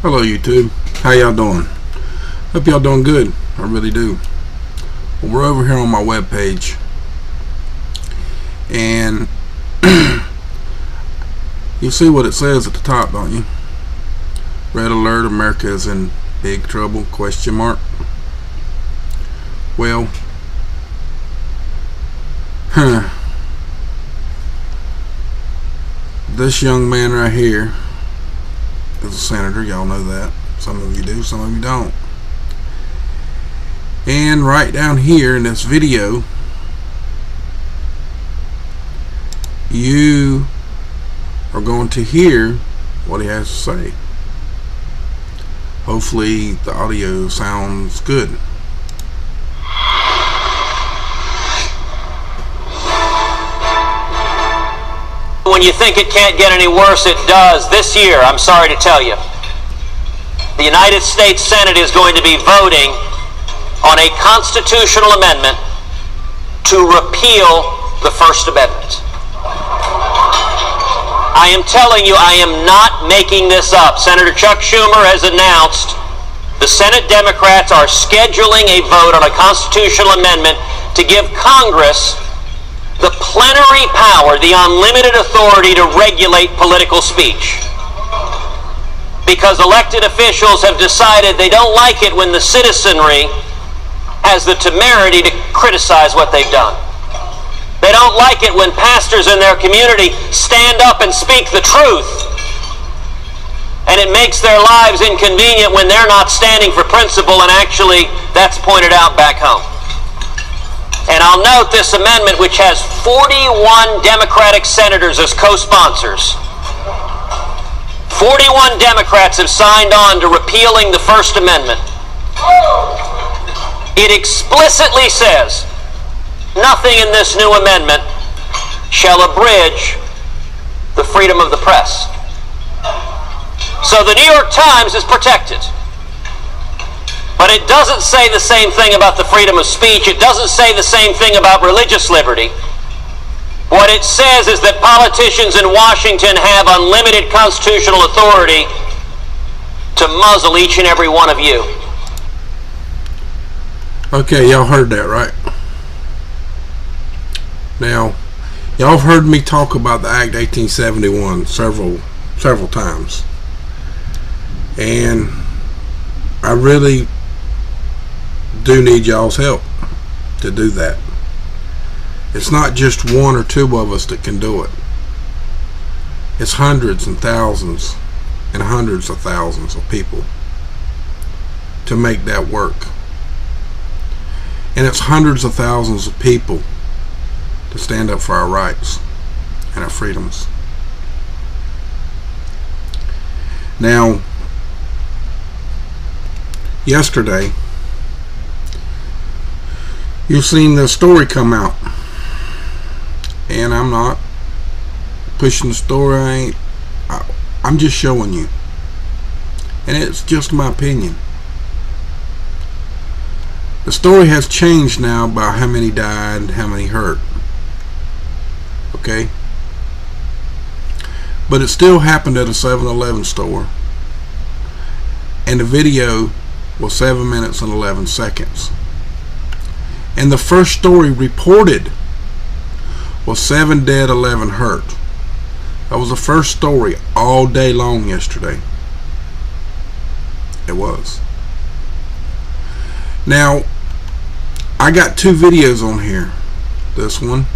Hello YouTube, how y'all doing? Hope y'all doing good. I really do. Well, we're over here on my webpage, and you see what it says at the top, don't you? Red alert, America is in big trouble, question mark. Well, this young man right here is a senator. Y'all know that. Some of you do, some of you don't. And right down here in this video, you are going to hear what he has to say. Hopefully the audio sounds good. When you think it can't get any worse, it does. This year, I'm sorry to tell you, the United States Senate is going to be voting on a constitutional amendment to repeal the First Amendment. I am telling you, I am not making this up. Senator Chuck Schumer has announced the Senate Democrats are scheduling a vote on a constitutional amendment to give Congress the plenary power, the unlimited authority to regulate political speech. Because elected officials have decided they don't like it when the citizenry has the temerity to criticize what they've done. They don't like it when pastors in their community stand up and speak the truth. And it makes their lives inconvenient when they're not standing for principle, and actually that's pointed out back home. And I'll note this amendment, which has 41 Democratic senators as co-sponsors. 41 Democrats have signed on to repealing the First Amendment. It explicitly says, nothing in this new amendment shall abridge the freedom of the press. So the New York Times is protected. But it doesn't say the same thing about the freedom of speech. It doesn't say the same thing about religious liberty. What it says is that politicians in Washington have unlimited constitutional authority to muzzle each and every one of you. Okay, y'all heard that, right? Now, y'all have heard me talk about the Act 1871 several times. And I really do need y'all's help to do that. It's not just one or two of us that can do it. It's hundreds and thousands and hundreds of thousands of people to make that work. And it's hundreds of thousands of people to stand up for our rights and our freedoms. Now, yesterday, you've seen the story come out, and I'm not pushing the story. I'm just showing you, and it's just my opinion. The story has changed now about how many died, how many hurt. Okay, but it still happened at a 7-Eleven store, and the video was 7 minutes and 11 seconds. And the first story reported was 7 dead, 11 hurt. That was the first story all day long yesterday. It was. Now, I got two videos on here, this one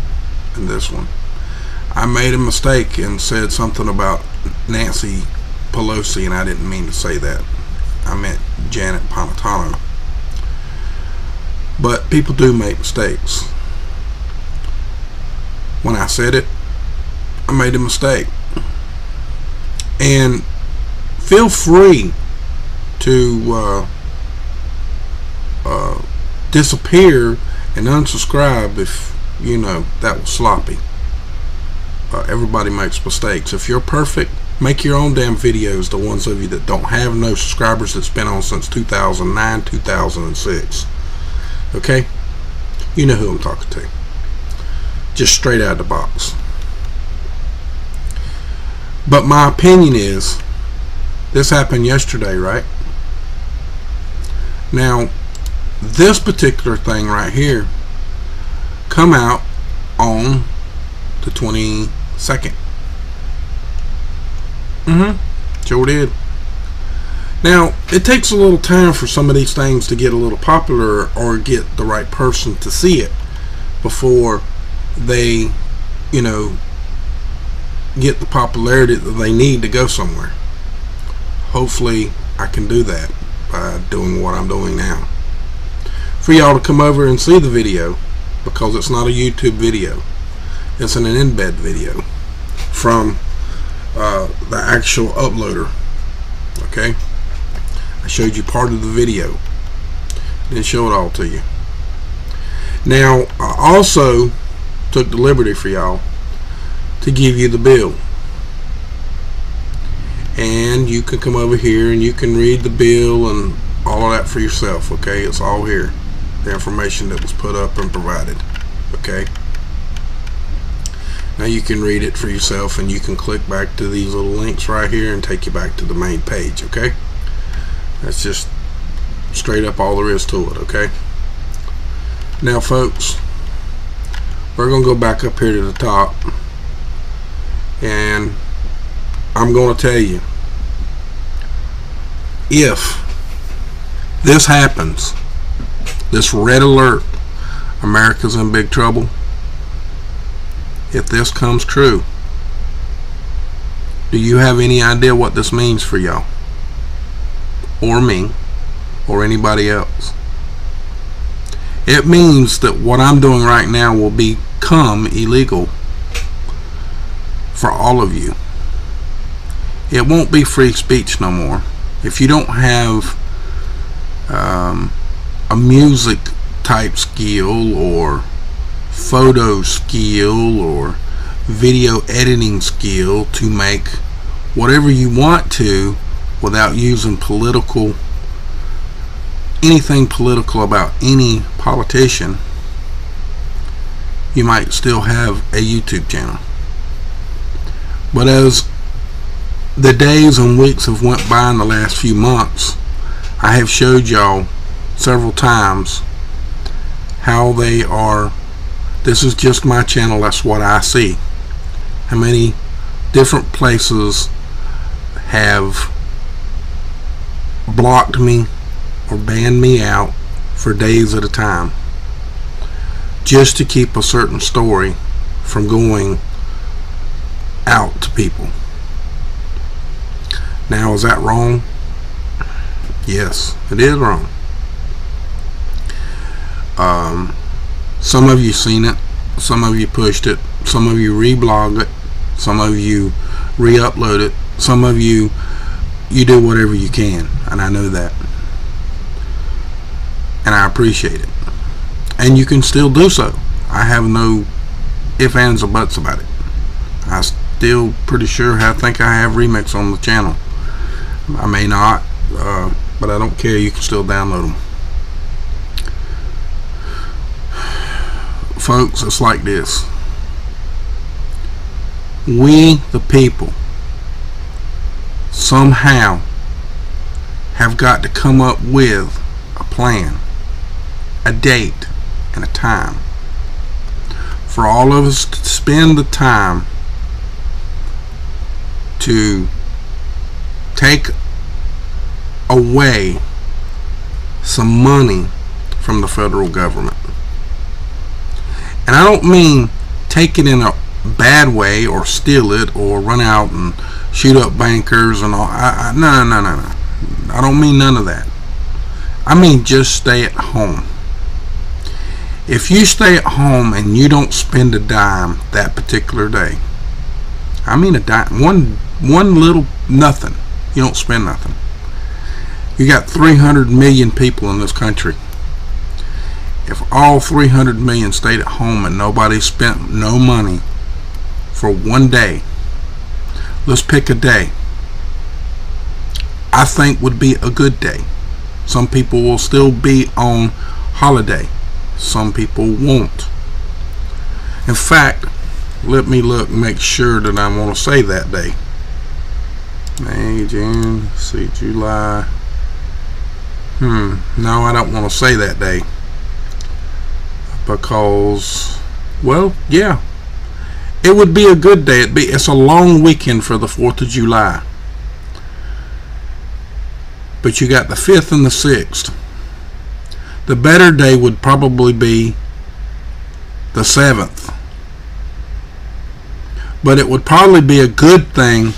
and this one. I made a mistake and said something about Nancy Pelosi, and I didn't mean to say that. I meant Janet Panatano. But people do make mistakes. When I said it, I made a mistake. And feel free to disappear and unsubscribe if you know that was sloppy. Everybody makes mistakes. If you're perfect, make your own damn videos. The ones of you that don't have no subscribers that's been on since 2009, 2006. Okay? You know who I'm talking to. Just straight out of the box. But my opinion is This happened yesterday, right? Now, this particular thing right here come out on the 22nd. Sure did. Now, it takes a little time for some of these things to get a little popular or get the right person to see it before they, you know, get the popularity that they need to go somewhere. Hopefully I can do that by doing what I'm doing now. For y'all to come over and see the video, because it's not a YouTube video, it's an embed video from the actual uploader. Okay, I showed you part of the video, didn't show it all to you. Now I also took the liberty for y'all to give you the bill, and you can come over here and you can read the bill and all of that for yourself. Okay, it's all here, the information that was put up and provided. Okay, now you can read it for yourself, and you can click back to these little links right here and take you back to the main page. Okay, that's just straight up all there is to it. Okay, now folks, we're gonna go back up here to the top, and I'm gonna tell you, if this happens, this red alert, America's in big trouble, if this comes true, do you have any idea what this means for y'all, or me, or anybody else? It means that what I'm doing right now will become illegal for all of you. It won't be free speech no more. If you don't have a music type skill or photo skill or video editing skill to make whatever you want to without using anything political about any politician, you might still have a YouTube channel. But as the days and weeks have went by in the last few months, I have showed y'all several times how they are. This is just my channel, that's what I see. How many different places have blocked me or banned me out for days at a time just to keep a certain story from going out to people. Now, is that wrong? Yes, it is wrong. Some of you seen it, some of you pushed it, some of you reblog it, some of you re-upload it, some of you do whatever you can, and I know that, and I appreciate it, and you can still do so. I have no ifs, ands, or buts about it. I still pretty sure I think I have remix on the channel. I may not, but I don't care. You can still download them. Folks, it's like this. We, the people, somehow have got to come up with a plan, a date, and a time for all of us to spend the time to take away some money from the federal government. And I don't mean take it in a bad way or steal it or run out and shoot up bankers and all. No. I don't mean none of that. I mean just stay at home. If you stay at home and you don't spend a dime that particular day, I mean a dime, one little nothing, you don't spend nothing. You got 300 million people in this country. If all 300 million stayed at home and nobody spent no money for one day, let's pick a day I think would be a good day. Some people will still be on holiday, some people won't. In fact, let me look, make sure that I want to say that day. May, June, see, July. No, I don't want to say that day. Because, well, yeah. It would be a good day. It's a long weekend for the 4th of July. But you got the 5th and the 6th. The better day would probably be the 7th. But it would probably be a good thing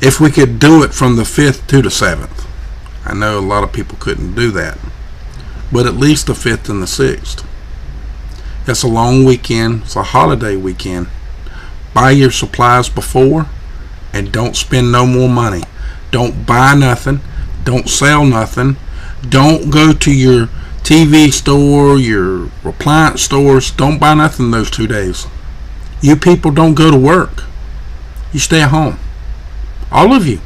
if we could do it from the 5th to the 7th. I know a lot of people couldn't do that. But at least the 5th and the 6th. It's a long weekend. It's a holiday weekend. Buy your supplies before and don't spend no more money. Don't buy nothing. Don't sell nothing. Don't go to your TV store, your appliance stores. Don't buy nothing those 2 days. You people don't go to work. You stay at home. All of you.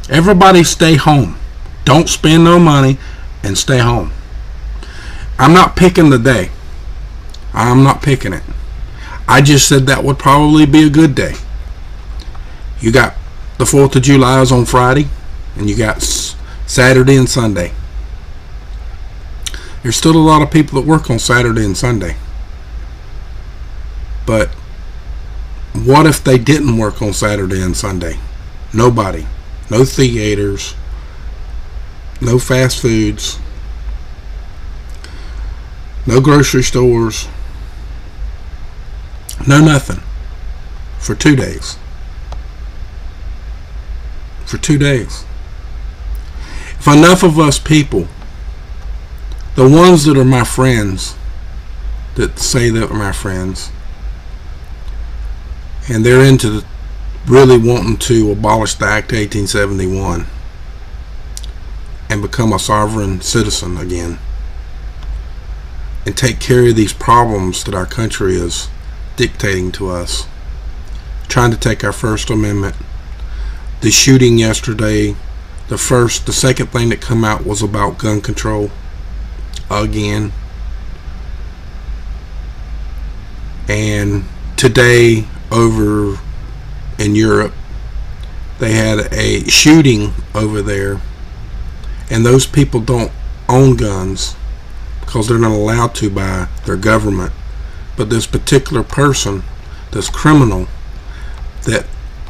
Everybody stay home. Don't spend no money and stay home. I'm not picking the day. I'm not picking it. I just said that would probably be a good day. You got the 4th of July is on Friday, and you got Saturday and Sunday. There's still a lot of people that work on Saturday and Sunday. But what if they didn't work on Saturday and Sunday? Nobody. No theaters. No fast foods. No grocery stores. No nothing. For 2 days. For 2 days. If enough of us people, the ones that are my friends, that say that are my friends, and they're into really wanting to abolish the Act 1871 and become a sovereign citizen again and take care of these problems that our country is dictating to us, trying to take our First Amendment. The shooting yesterday, the second thing that come out was about gun control again. And today over in Europe, they had a shooting over there, and those people don't own guns because they're not allowed to by their government. But this particular person, this criminal that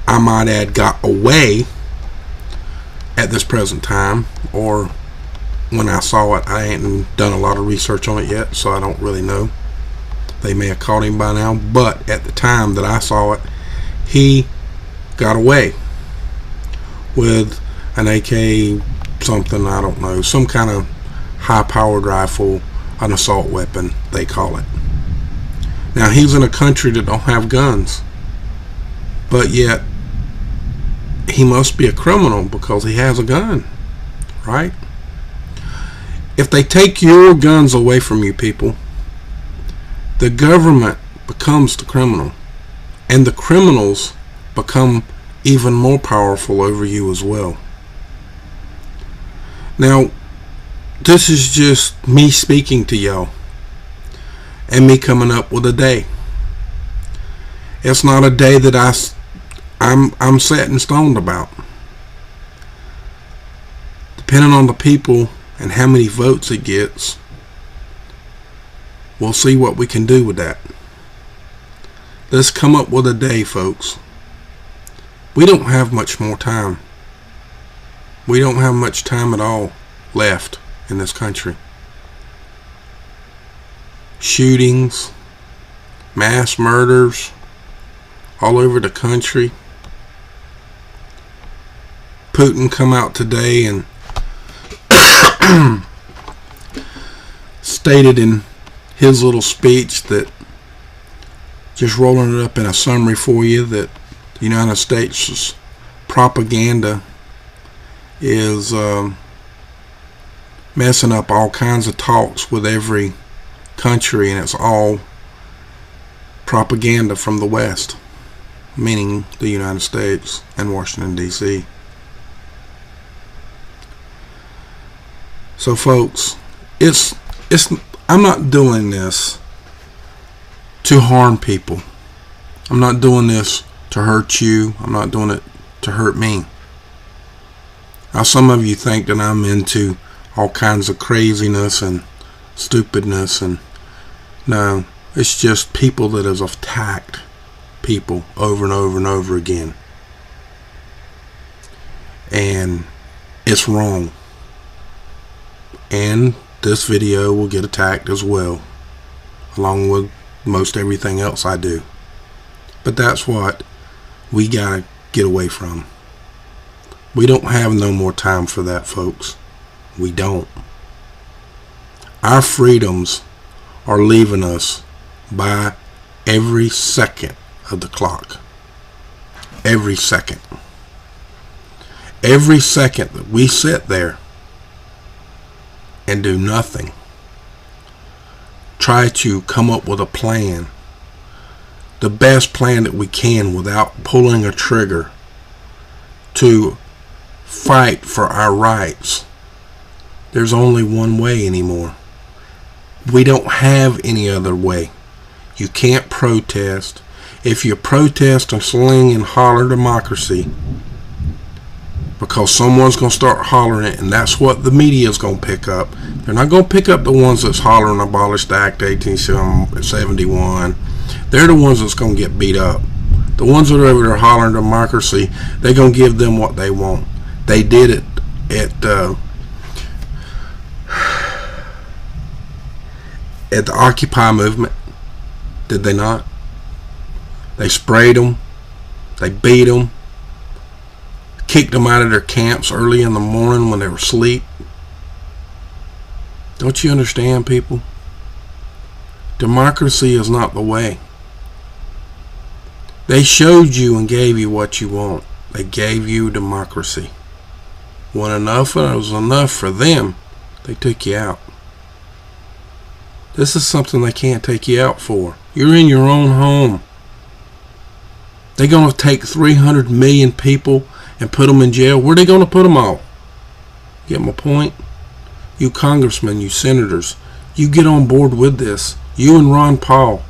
I might add got away at this present time, or when I saw it, I ain't done a lot of research on it yet, so I don't really know. They may have caught him by now, but at the time that I saw it, he got away with an AK something, I don't know, some kind of high-powered rifle, an assault weapon, they call it. Now, he's in a country that don't have guns, but yet he must be a criminal because he has a gun, right? If they take your guns away from you people, the government becomes the criminal, and the criminals become even more powerful over you as well. Now, this is just me speaking to y'all and me coming up with a day. It's not a day that I'm set in stone about. Depending on the people and how many votes it gets, we'll see what we can do with that. Let's come up with a day, folks. We don't have much more time. We don't have much time at all left in this country. Shootings, mass murders all over the country. Putin come out today and stated in his little speech that, just rolling it up in a summary for you, that the United States propaganda is messing up all kinds of talks with every country, and it's all propaganda from the West, meaning the United States and Washington, D.C. So folks, I'm not doing this to harm people. I'm not doing this to hurt you. I'm not doing it to hurt me. Now, some of you think that I'm into all kinds of craziness and stupidness, and no, it's just people that have attacked people over and over and over again. And it's wrong. And this video will get attacked as well, along with most everything else I do. But that's what we gotta get away from. We don't have no more time for that, folks. We don't. Our freedoms are leaving us by every second of the clock. Every second. Every second that we sit there and do nothing, try to come up with a plan, the best plan that we can without pulling a trigger to fight for our rights. There's only one way anymore. We don't have any other way. You can't protest. If you protest and sling and holler democracy, because someone's going to start hollering it, and that's what the media is going to pick up. They're not going to pick up the ones that's hollering Abolish the Act 1871. They're the ones that's going to get beat up. The ones that are over there hollering democracy, they're going to give them what they want. They did it at the Occupy movement, did they not? They sprayed them, they beat them, kicked them out of their camps early in the morning when they were asleep. Don't you understand, people? Democracy is not the way. They showed you and gave you what you want. They gave you democracy. When enough was enough for them, they took you out. This is something they can't take you out for. You're in your own home. They're going to take 300 million people and put them in jail. Where are they going to put them all? Get my point? You congressmen, you senators, you get on board with this. You and Ron Paul.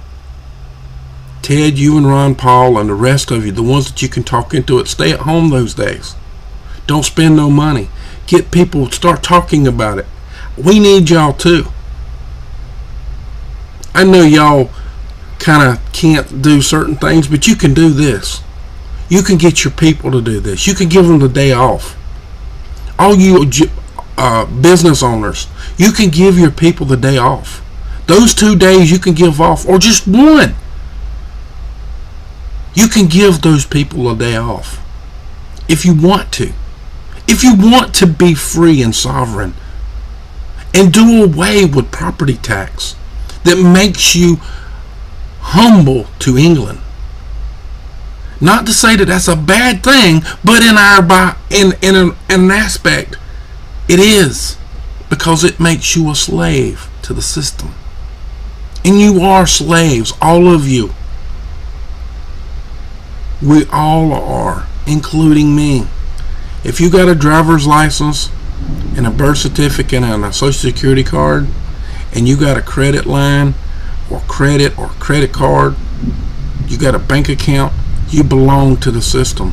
Ted, you and Ron Paul and the rest of you, the ones that you can talk into it, stay at home those days. Don't spend no money. Get people, start talking about it. We need y'all too. I know y'all kind of can't do certain things, but you can do this. You can get your people to do this. You can give them the day off. All you business owners, you can give your people the day off. Those 2 days you can give off, or just one. You can give those people a day off if you want to. If you want to be free and sovereign and do away with property tax that makes you humble to England. Not to say that that's a bad thing, but in an aspect, it is, because it makes you a slave to the system. And you are slaves, all of you. We all are, including me. If you got a driver's license and a birth certificate and a social security card, and you got a credit line or credit card, you got a bank account, you belong to the system.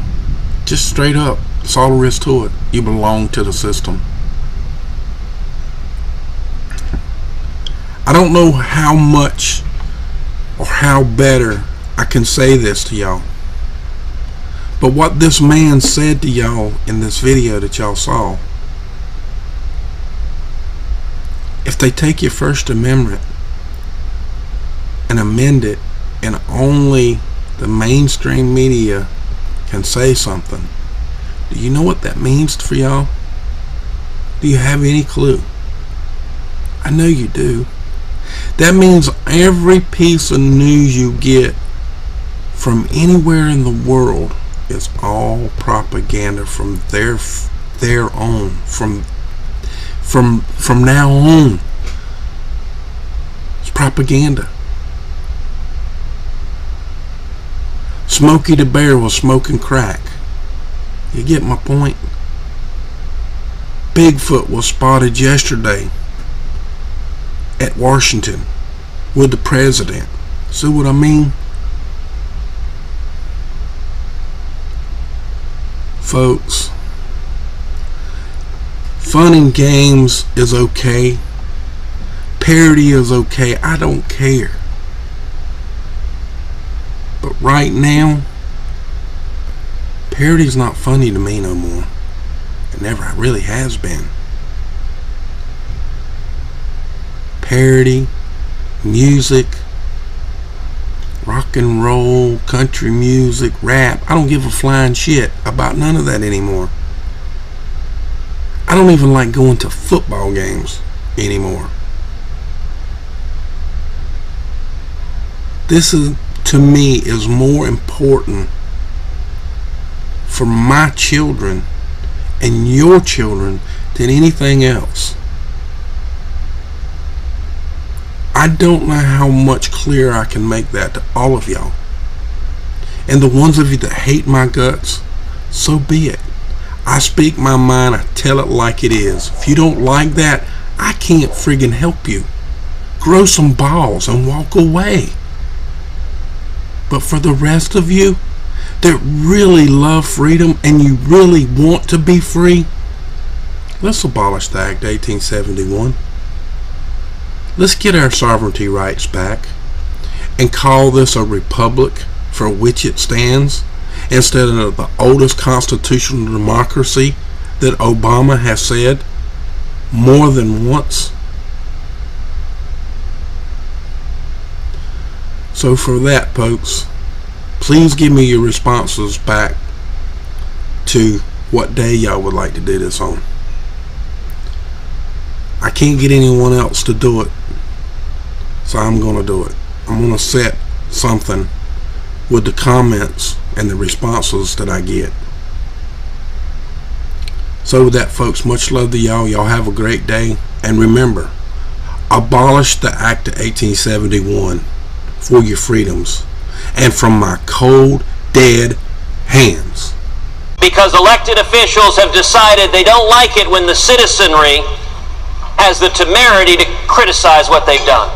Just straight up. That's all there is to it. You belong to the system. I don't know how much or how better I can say this to y'all. But what this man said to y'all in this video that y'all saw, if they take your First Amendment and amend it, and only the mainstream media can say something, do you know what that means for y'all? Do you have any clue? I know you do. That means every piece of news you get from anywhere in the world is all propaganda from their own, from now on. It's propaganda. Smokey the Bear was smoking crack. You get my point? Bigfoot was spotted yesterday at Washington with the president. See what I mean? Folks, fun and games is okay. Parody is okay. I don't care. But right now, parody's not funny to me no more. It never really has been. Parody, music, rock and roll, country music, rap. I don't give a flying shit about none of that anymore. I don't even like going to football games anymore. This is, to me, is more important for my children and your children than anything else. I don't know how much clearer I can make that to all of y'all. And the ones of you that hate my guts, so be it. I speak my mind, I tell it like it is. If you don't like that, I can't friggin' help you. Grow some balls and walk away. But for the rest of you that really love freedom and you really want to be free, let's abolish the Act 1871. Let's get our sovereignty rights back and call this a republic for which it stands instead of the oldest constitutional democracy that Obama has said more than once. So for that, folks, please give me your responses back to what day y'all would like to do this on. I can't get anyone else to do it, so I'm going to do it. I'm going to set something with the comments and the responses that I get. So with that, folks, much love to y'all. Y'all have a great day. And remember, abolish the Act of 1871 for your freedoms and from my cold, dead hands. Because elected officials have decided they don't like it when the citizenry has the temerity to criticize what they've done.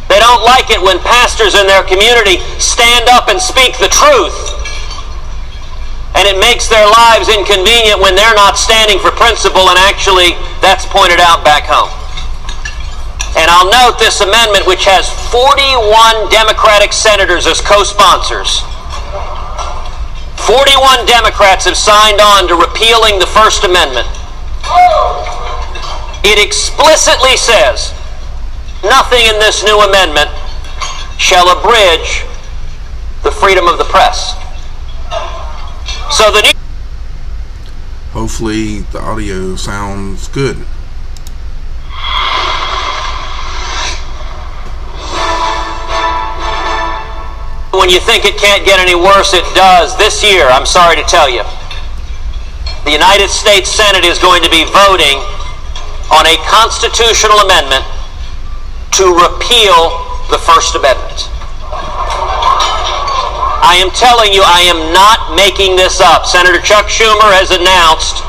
They don't like it when pastors in their community stand up and speak the truth. And it makes their lives inconvenient when they're not standing for principle, and actually that's pointed out back home. And I'll note this amendment, which has 41 Democratic senators as co-sponsors. 41 Democrats have signed on to repealing the First Amendment. It explicitly says, nothing in this new amendment shall abridge the freedom of the press. So the hopefully the audio sounds good. When you think it can't get any worse, it does. This year, I'm sorry to tell you, the United States Senate is going to be voting on a constitutional amendment to repeal the First Amendment. I am telling you, I am not making this up. Senator Chuck Schumer has announced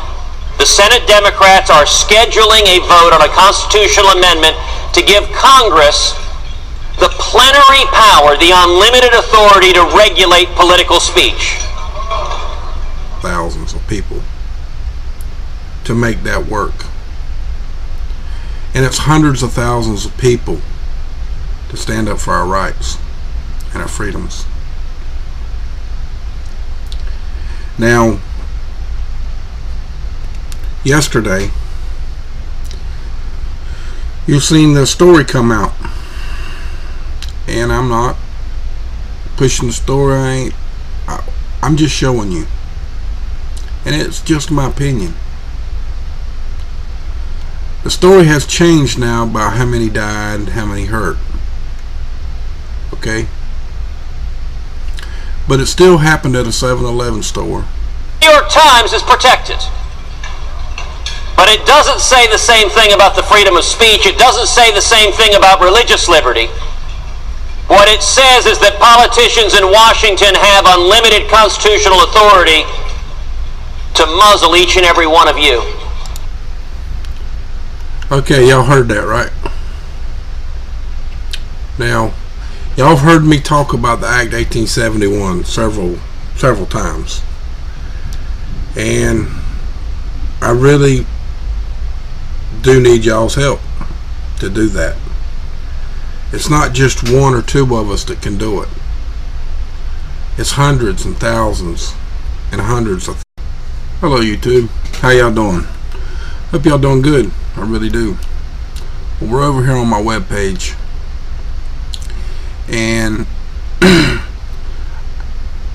the Senate Democrats are scheduling a vote on a constitutional amendment to give Congress the plenary power, the unlimited authority to regulate political speech. Thousands of people to make that work. And it's hundreds of thousands of people to stand up for our rights and our freedoms. Now, yesterday, you've seen the story come out. And I'm not pushing the story. I'm just showing you. And it's just my opinion. The story has changed now about how many died and how many hurt. Okay? But it still happened at a 7-Eleven store. The New York Times is protected. But it doesn't say the same thing about the freedom of speech. It doesn't say the same thing about religious liberty. What it says is that politicians in Washington have unlimited constitutional authority to muzzle each and every one of you. Okay, y'all heard that, right? Now, y'all have heard me talk about the Act 1871 several times. And I really do need y'all's help to do that. It's not just one or two of us that can do it. It's hundreds and thousands and hundreds of. Hello YouTube, how y'all doing? Hope y'all doing good. I really do. Well, we're over here on my webpage, and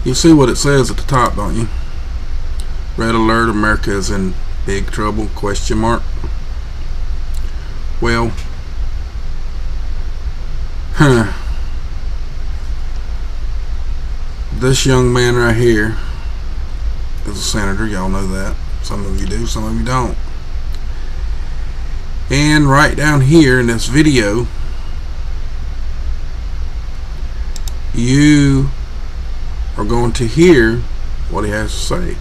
you see what it says at the top, don't you? Red alert, America is in big trouble, ? Well, this young man right here is a senator. Y'all know that. Some of you do, some of you don't. And right down here in this video, you are going to hear what he has to say.